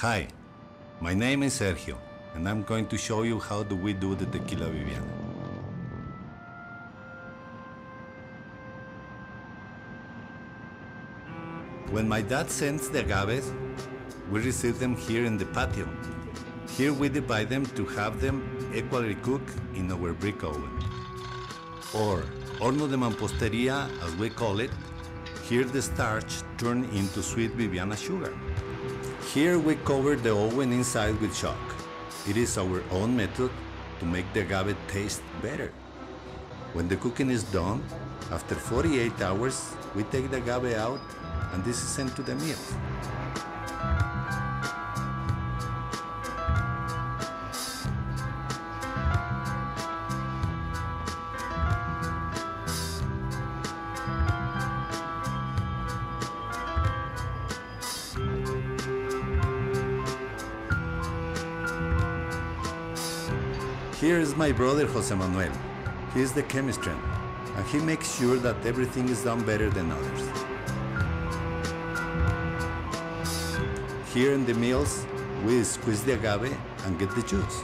Hi, my name is Sergio, and I'm going to show you how do we do the tequila Viviana. When my dad sends the agaves, we receive them here in the patio. Here we divide them to have them equally cooked in our brick oven, or horno de mampostería as we call it. Here the starch turned into sweet Viviana sugar. Here we cover the oven inside with chalk. It is our own method to make the agave taste better. When the cooking is done, after 48 hours, we take the agave out and this is sent to the mill. Here is my brother Jose Manuel. He is the chemistry, and he makes sure that everything is done better than others. Here in the mills, we squeeze the agave and get the juice.